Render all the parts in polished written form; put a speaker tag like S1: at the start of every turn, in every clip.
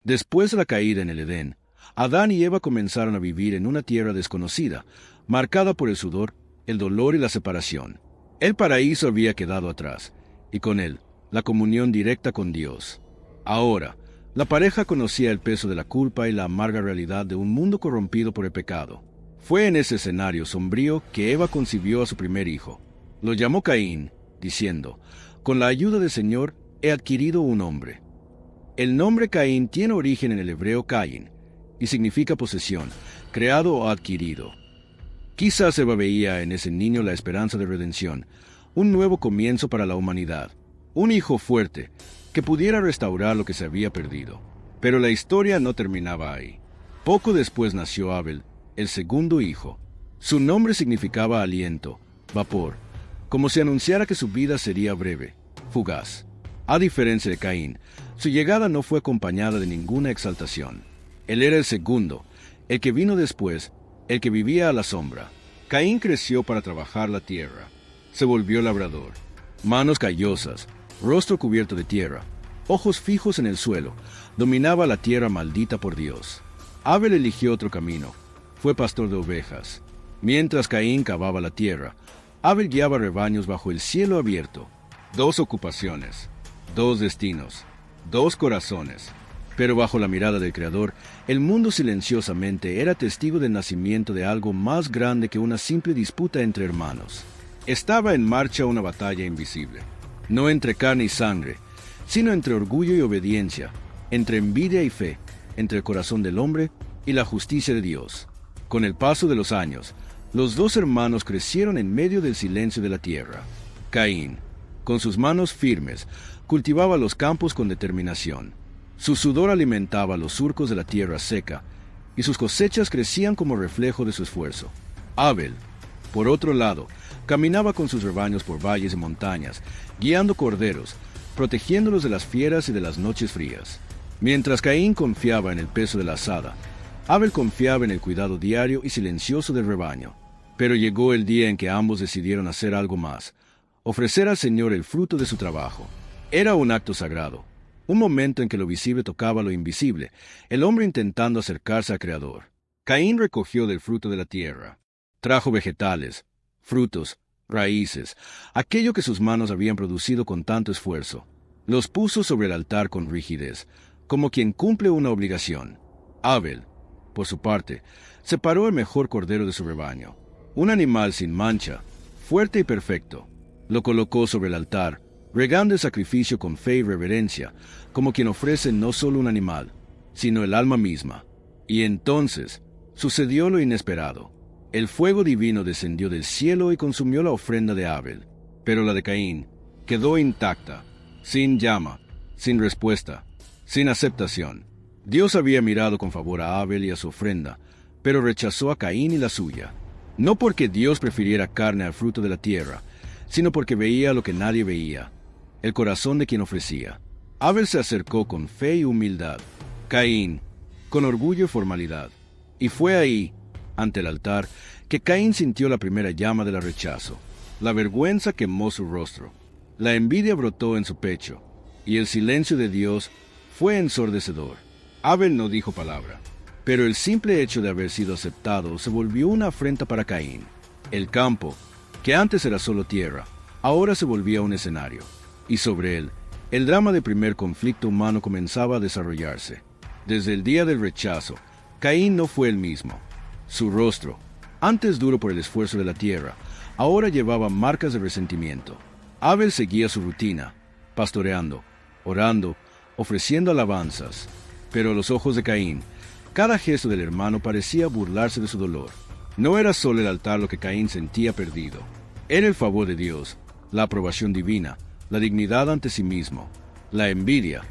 S1: Después de la caída en el Edén, Adán y Eva comenzaron a vivir en una tierra desconocida, marcada por el sudor, el dolor y la separación. El paraíso había quedado atrás, y con él, la comunión directa con Dios. Ahora, la pareja conocía el peso de la culpa y la amarga realidad de un mundo corrompido por el pecado. Fue en ese escenario sombrío que Eva concibió a su primer hijo. Lo llamó Caín, diciendo: «Con la ayuda del Señor he adquirido un hombre». El nombre Caín tiene origen en el hebreo Caín, y significa posesión, creado o adquirido. Quizás Eva veía en ese niño la esperanza de redención, un nuevo comienzo para la humanidad, un hijo fuerte que pudiera restaurar lo que se había perdido. Pero la historia no terminaba ahí. Poco después nació Abel, el segundo hijo. Su nombre significaba aliento, vapor, como si anunciara que su vida sería breve, fugaz. A diferencia de Caín, su llegada no fue acompañada de ninguna exaltación. Él era el segundo, el que vino después, el que vivía a la sombra. Caín creció para trabajar la tierra. Se volvió labrador. Manos callosas, rostro cubierto de tierra, ojos fijos en el suelo, dominaba la tierra maldita por Dios. Abel eligió otro camino. Fue pastor de ovejas. Mientras Caín cavaba la tierra, Abel guiaba rebaños bajo el cielo abierto. 2 ocupaciones, 2 destinos, 2 corazones. Pero bajo la mirada del Creador, el mundo silenciosamente era testigo del nacimiento de algo más grande que una simple disputa entre hermanos. Estaba en marcha una batalla invisible, no entre carne y sangre, sino entre orgullo y obediencia, entre envidia y fe, entre el corazón del hombre y la justicia de Dios. Con el paso de los años, los 2 hermanos crecieron en medio del silencio de la tierra. Caín, con sus manos firmes, cultivaba los campos con determinación. Su sudor alimentaba los surcos de la tierra seca, y sus cosechas crecían como reflejo de su esfuerzo. Abel, por otro lado, caminaba con sus rebaños por valles y montañas, guiando corderos, protegiéndolos de las fieras y de las noches frías. Mientras Caín confiaba en el peso de la azada, Abel confiaba en el cuidado diario y silencioso del rebaño. Pero llegó el día en que ambos decidieron hacer algo más, ofrecer al Señor el fruto de su trabajo. Era un acto sagrado. Un momento en que lo visible tocaba lo invisible, el hombre intentando acercarse al Creador. Caín recogió del fruto de la tierra. Trajo vegetales, frutos, raíces, aquello que sus manos habían producido con tanto esfuerzo. Los puso sobre el altar con rigidez, como quien cumple una obligación. Abel, por su parte, separó el mejor cordero de su rebaño, un animal sin mancha, fuerte y perfecto. Lo colocó sobre el altar, regando el sacrificio con fe y reverencia, como quien ofrece no solo un animal, sino el alma misma. Y entonces sucedió lo inesperado. El fuego divino descendió del cielo y consumió la ofrenda de Abel, pero la de Caín quedó intacta, sin llama, sin respuesta, sin aceptación. Dios había mirado con favor a Abel y a su ofrenda, pero rechazó a Caín y la suya. No porque Dios prefiriera carne al fruto de la tierra, sino porque veía lo que nadie veía, el corazón de quien ofrecía. Abel se acercó con fe y humildad, Caín con orgullo y formalidad. Y fue ahí, ante el altar, que Caín sintió la primera llama del rechazo. La vergüenza quemó su rostro, la envidia brotó en su pecho, y el silencio de Dios fue ensordecedor. Abel no dijo palabra, pero el simple hecho de haber sido aceptado se volvió una afrenta para Caín. El campo, que antes era solo tierra, ahora se volvía un escenario, y sobre él, el drama del primer conflicto humano comenzaba a desarrollarse. Desde el día del rechazo, Caín no fue el mismo. Su rostro, antes duro por el esfuerzo de la tierra, ahora llevaba marcas de resentimiento. Abel seguía su rutina, pastoreando, orando, ofreciendo alabanzas. Pero a los ojos de Caín, cada gesto del hermano parecía burlarse de su dolor. No era solo el altar lo que Caín sentía perdido. Era el favor de Dios, la aprobación divina, la dignidad ante sí mismo. La envidia,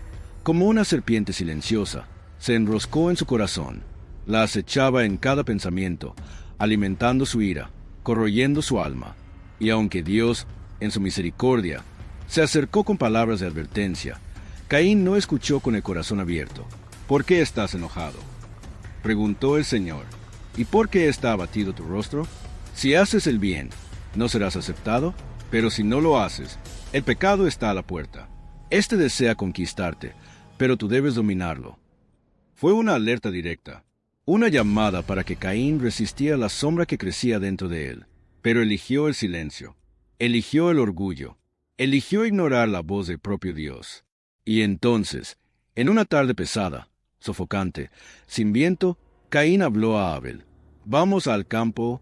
S1: como una serpiente silenciosa, se enroscó en su corazón. La acechaba en cada pensamiento, alimentando su ira, corroyendo su alma. Y aunque Dios, en su misericordia, se acercó con palabras de advertencia, Caín no escuchó con el corazón abierto. ¿Por qué estás enojado?, preguntó el Señor. ¿Y por qué está abatido tu rostro? Si haces el bien, ¿no serás aceptado? Pero si no lo haces, el pecado está a la puerta. Este desea conquistarte, pero tú debes dominarlo. Fue una alerta directa, una llamada para que Caín resistiera la sombra que crecía dentro de él, pero eligió el silencio, eligió el orgullo, eligió ignorar la voz del propio Dios. Y entonces, en una tarde pesada, sofocante, sin viento, Caín habló a Abel. «Vamos al campo».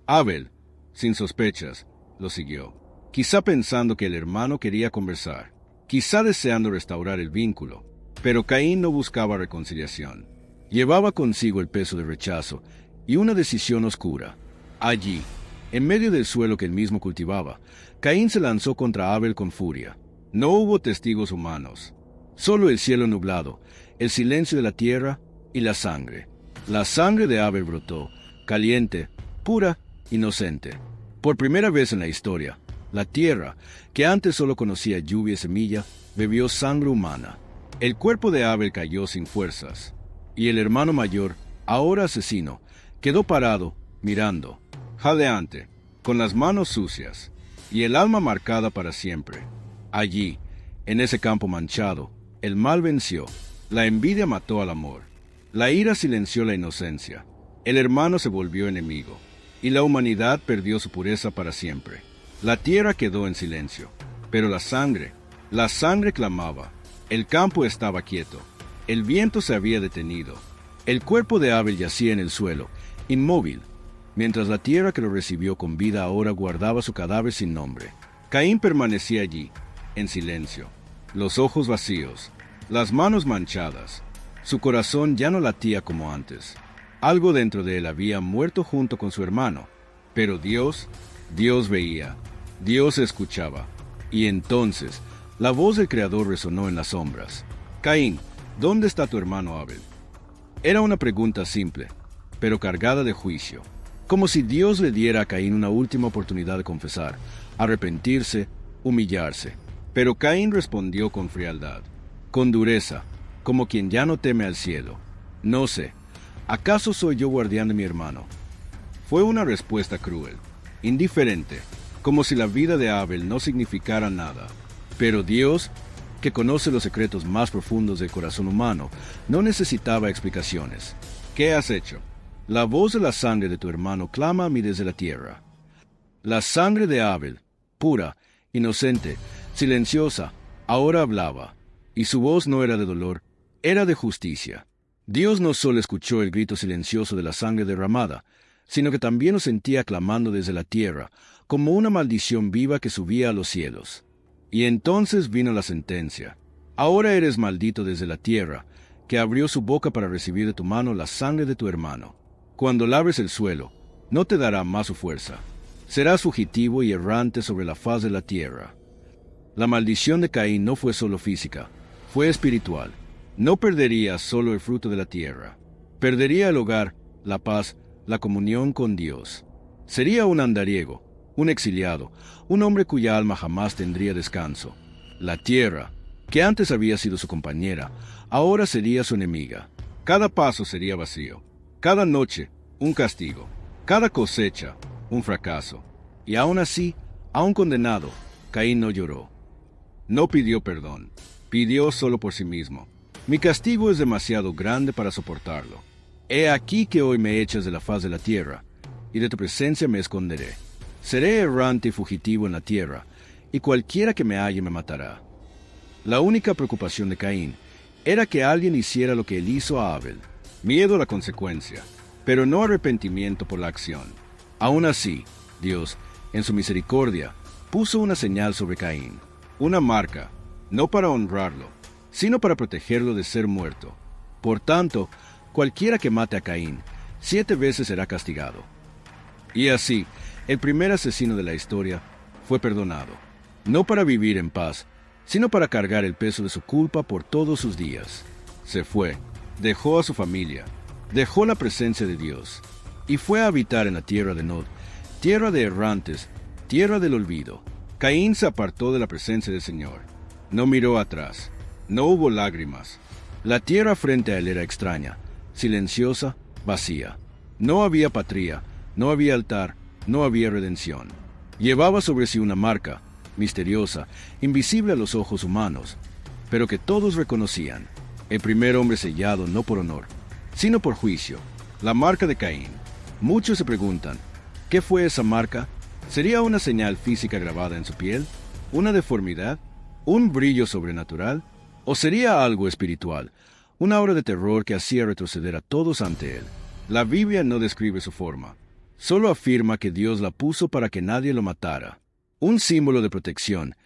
S1: Abel, sin sospechas, lo siguió, quizá pensando que el hermano quería conversar, quizá deseando restaurar el vínculo, pero Caín no buscaba reconciliación. Llevaba consigo el peso del rechazo y una decisión oscura. Allí, en medio del suelo que él mismo cultivaba, Caín se lanzó contra Abel con furia. No hubo testigos humanos, solo el cielo nublado, el silencio de la tierra y la sangre. La sangre de Abel brotó, caliente, pura, inocente. Por primera vez en la historia, la tierra, que antes solo conocía lluvia y semilla, bebió sangre humana. El cuerpo de Abel cayó sin fuerzas, y el hermano mayor, ahora asesino, quedó parado, mirando, jadeante, con las manos sucias, y el alma marcada para siempre. Allí, en ese campo manchado, el mal venció, la envidia mató al amor, la ira silenció la inocencia, el hermano se volvió enemigo, y la humanidad perdió su pureza para siempre. La tierra quedó en silencio, pero la sangre clamaba. El campo estaba quieto, el viento se había detenido, el cuerpo de Abel yacía en el suelo, inmóvil, mientras la tierra que lo recibió con vida ahora guardaba su cadáver sin nombre. Caín permanecía allí, en silencio, los ojos vacíos, las manos manchadas. Su corazón ya no latía como antes. Algo dentro de él había muerto junto con su hermano, pero Dios veía, Dios escuchaba. Y entonces, la voz del Creador resonó en las sombras. «Caín, ¿dónde está tu hermano Abel?». Era una pregunta simple, pero cargada de juicio, como si Dios le diera a Caín una última oportunidad de confesar, arrepentirse, humillarse. Pero Caín respondió con frialdad, con dureza, como quien ya no teme al cielo. «No sé, ¿acaso soy yo guardián de mi hermano?». Fue una respuesta cruel, indiferente, como si la vida de Abel no significara nada. Pero Dios, que conoce los secretos más profundos del corazón humano, no necesitaba explicaciones. «¿Qué has hecho?». «La voz de la sangre de tu hermano clama a mí desde la tierra». La sangre de Abel, pura, inocente, silenciosa, ahora hablaba, y su voz no era de dolor, era de justicia. Dios no solo escuchó el grito silencioso de la sangre derramada, sino que también lo sentía clamando desde la tierra, como una maldición viva que subía a los cielos. Y entonces vino la sentencia. «Ahora eres maldito desde la tierra, que abrió su boca para recibir de tu mano la sangre de tu hermano. Cuando labres el suelo, no te dará más su fuerza. Serás fugitivo y errante sobre la faz de la tierra». La maldición de Caín no fue solo física, fue espiritual. No perdería solo el fruto de la tierra, perdería el hogar, la paz, la comunión con Dios. Sería un andariego, un exiliado, un hombre cuya alma jamás tendría descanso. La tierra, que antes había sido su compañera, ahora sería su enemiga. Cada paso sería vacío, cada noche un castigo, cada cosecha un fracaso. Y aún así, aún condenado, Caín no lloró. No pidió perdón, pidió solo por sí mismo. «Mi castigo es demasiado grande para soportarlo. He aquí que hoy me echas de la faz de la tierra, y de tu presencia me esconderé. Seré errante y fugitivo en la tierra, y cualquiera que me halle me matará». La única preocupación de Caín era que alguien hiciera lo que él hizo a Abel. Miedo a la consecuencia, pero no arrepentimiento por la acción. Aún así, Dios, en su misericordia, puso una señal sobre Caín, una marca, no para honrarlo, sino para protegerlo de ser muerto. Por tanto, cualquiera que mate a Caín, 7 veces será castigado. Y así, el primer asesino de la historia fue perdonado, no para vivir en paz, sino para cargar el peso de su culpa por todos sus días. Se fue, dejó a su familia, dejó la presencia de Dios, y fue a habitar en la tierra de Nod, tierra de errantes, tierra del olvido. Caín se apartó de la presencia del Señor. No miró atrás. No hubo lágrimas. La tierra frente a él era extraña, silenciosa, vacía. No había patria, no había altar, no había redención. Llevaba sobre sí una marca, misteriosa, invisible a los ojos humanos, pero que todos reconocían. el primer hombre sellado no por honor, sino por juicio, la marca de Caín. Muchos se preguntan, ¿qué fue esa marca? ¿Sería una señal física grabada en su piel? ¿Una deformidad? ¿Un brillo sobrenatural? ¿O sería algo espiritual? Una aura de terror que hacía retroceder a todos ante él. La Biblia no describe su forma. Solo afirma que Dios la puso para que nadie lo matara. Un símbolo de protección,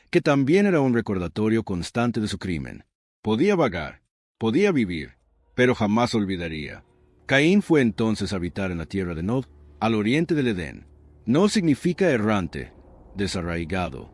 S1: que también era un recordatorio constante de su crimen. Podía vagar, podía vivir, pero jamás olvidaría. Caín fue entonces a habitar en la tierra de Nod, al oriente del Edén. Nod significa errante, desarraigado.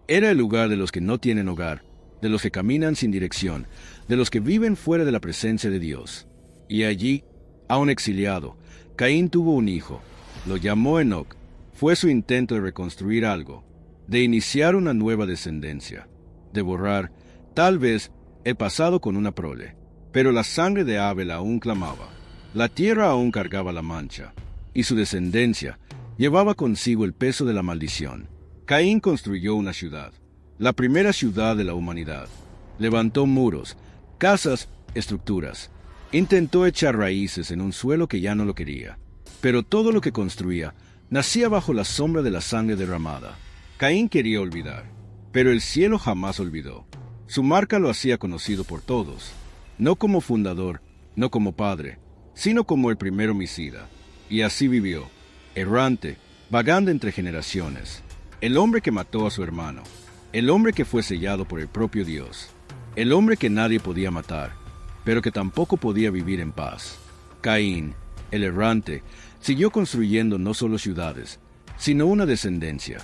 S1: Era el lugar de los que no tienen hogar, de los que caminan sin dirección, de los que viven fuera de la presencia de Dios. Y allí, aún exiliado, Caín tuvo un hijo. Lo llamó Enoc. Fue su intento de reconstruir algo, de iniciar una nueva descendencia, de borrar, tal vez, el pasado con una prole. Pero la sangre de Abel aún clamaba. La tierra aún cargaba la mancha, y su descendencia llevaba consigo el peso de la maldición. Caín construyó una ciudad, la primera ciudad de la humanidad. Levantó muros, casas, estructuras. Intentó echar raíces en un suelo que ya no lo quería. Pero todo lo que construía nacía bajo la sombra de la sangre derramada. Caín quería olvidar, pero el cielo jamás olvidó. Su marca lo hacía conocido por todos, no como fundador, no como padre, sino como el primer homicida. Y así vivió, errante, vagando entre generaciones. El hombre que mató a su hermano, el hombre que fue sellado por el propio Dios, el hombre que nadie podía matar, pero que tampoco podía vivir en paz. Caín, el errante, siguió construyendo no solo ciudades, sino una descendencia.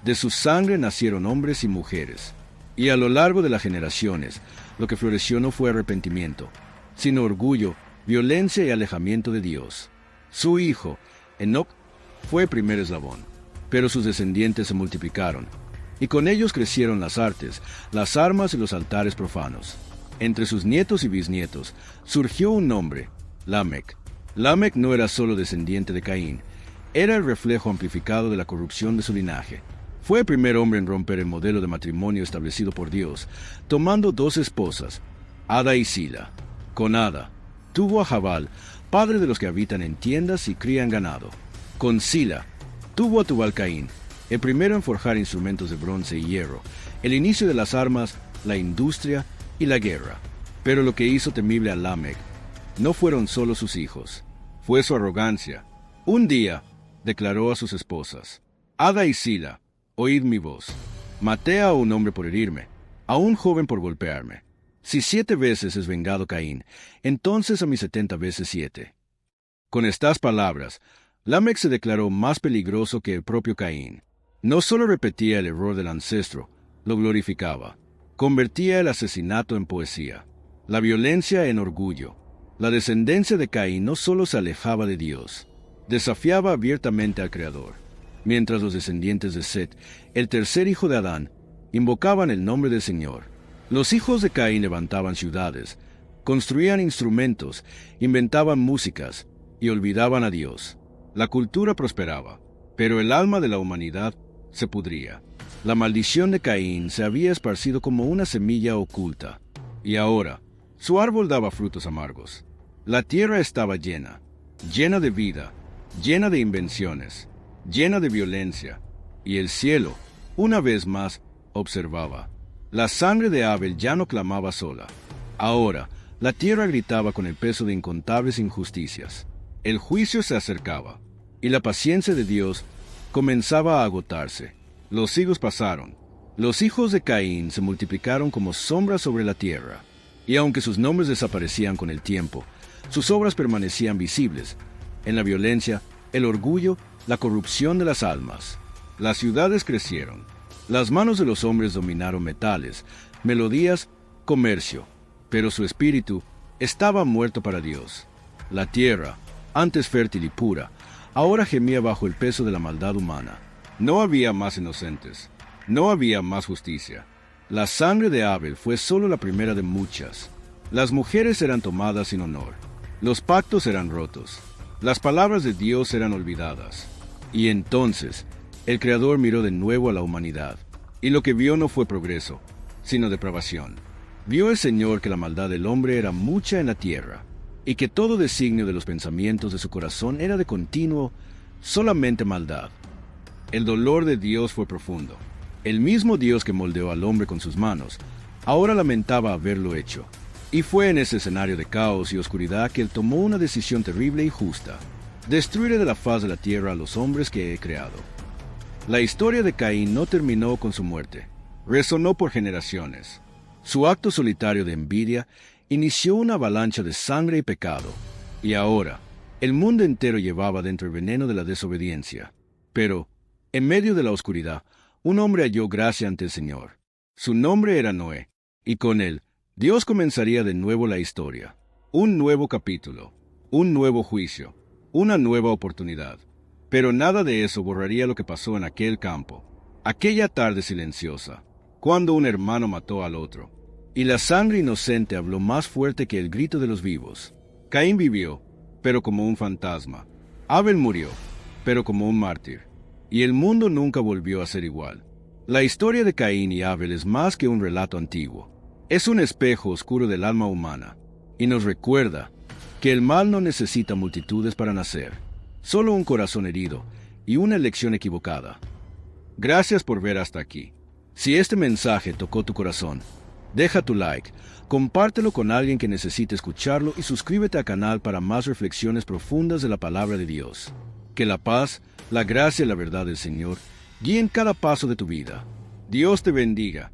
S1: De su sangre nacieron hombres y mujeres. Y a lo largo de las generaciones, lo que floreció no fue arrepentimiento, sino orgullo, violencia y alejamiento de Dios. Su hijo, Enoc, fue el primer eslabón, pero sus descendientes se multiplicaron, y con ellos crecieron las artes, las armas y los altares profanos. Entre sus nietos y bisnietos surgió un nombre, Lamec. Lamec no era solo descendiente de Caín, era el reflejo amplificado de la corrupción de su linaje. Fue el primer hombre en romper el modelo de matrimonio establecido por Dios, tomando dos esposas, Ada y Sila. Con Ada, tuvo a Jabal, padre de los que habitan en tiendas y crían ganado. Con Sila, tuvo a Tubal-Caín, el primero en forjar instrumentos de bronce y hierro, el inicio de las armas, la industria y la guerra. Pero lo que hizo temible a Lamec no fueron solo sus hijos, fue su arrogancia. Un día, declaró a sus esposas, Ada y Sila, oíd mi voz. Maté a un hombre por herirme, a un joven por golpearme. Si 7 veces es vengado Caín, entonces a mis 70 veces 7. Con estas palabras, Lamec se declaró más peligroso que el propio Caín. No solo repetía el error del ancestro, lo glorificaba. Convertía el asesinato en poesía, la violencia en orgullo. La descendencia de Caín no solo se alejaba de Dios, desafiaba abiertamente al Creador, mientras los descendientes de Set, el tercer hijo de Adán, invocaban el nombre del Señor. Los hijos de Caín levantaban ciudades, construían instrumentos, inventaban músicas y olvidaban a Dios. La cultura prosperaba, pero el alma de la humanidad se pudría. La maldición de Caín se había esparcido como una semilla oculta, y ahora su árbol daba frutos amargos. La tierra estaba llena, llena de vida, llena de invenciones, llena de violencia, y el cielo, una vez más, observaba. La sangre de Abel ya no clamaba sola. Ahora, la tierra gritaba con el peso de incontables injusticias. El juicio se acercaba, y la paciencia de Dios comenzaba a agotarse. Los siglos pasaron. Los hijos de Caín se multiplicaron como sombras sobre la tierra, y aunque sus nombres desaparecían con el tiempo, sus obras permanecían visibles, en la violencia, el orgullo, la corrupción de las almas. Las ciudades crecieron. Las manos de los hombres dominaron metales, melodías, comercio, pero su espíritu estaba muerto para Dios. La tierra, antes fértil y pura, ahora gemía bajo el peso de la maldad humana. No había más inocentes, no había más justicia. La sangre de Abel fue solo la primera de muchas. Las mujeres eran tomadas sin honor, los pactos eran rotos, las palabras de Dios eran olvidadas. Y entonces, el Creador miró de nuevo a la humanidad, y lo que vio no fue progreso, sino depravación. Vio el Señor que la maldad del hombre era mucha en la tierra, y que todo designio de los pensamientos de su corazón era de continuo solamente maldad. El dolor de Dios fue profundo. El mismo Dios que moldeó al hombre con sus manos, ahora lamentaba haberlo hecho. Y fue en ese escenario de caos y oscuridad que él tomó una decisión terrible y justa: destruir de la faz de la tierra a los hombres que he creado. La historia de Caín no terminó con su muerte. Resonó por generaciones. Su acto solitario de envidia inició una avalancha de sangre y pecado. Y ahora, el mundo entero llevaba dentro el veneno de la desobediencia. Pero, en medio de la oscuridad, un hombre halló gracia ante el Señor. Su nombre era Noé, y con él, Dios comenzaría de nuevo la historia. Un nuevo capítulo, un nuevo juicio, una nueva oportunidad. Pero nada de eso borraría lo que pasó en aquel campo, aquella tarde silenciosa, cuando un hermano mató al otro, y la sangre inocente habló más fuerte que el grito de los vivos. Caín vivió, pero como un fantasma. Abel murió, pero como un mártir. Y el mundo nunca volvió a ser igual. La historia de Caín y Abel es más que un relato antiguo. Es un espejo oscuro del alma humana, y nos recuerda que el mal no necesita multitudes para nacer, solo un corazón herido y una elección equivocada. Gracias por ver hasta aquí. Si este mensaje tocó tu corazón, deja tu like, compártelo con alguien que necesite escucharlo y suscríbete al canal para más reflexiones profundas de la palabra de Dios. Que la paz, la gracia y la verdad del Señor guíen cada paso de tu vida. Dios te bendiga.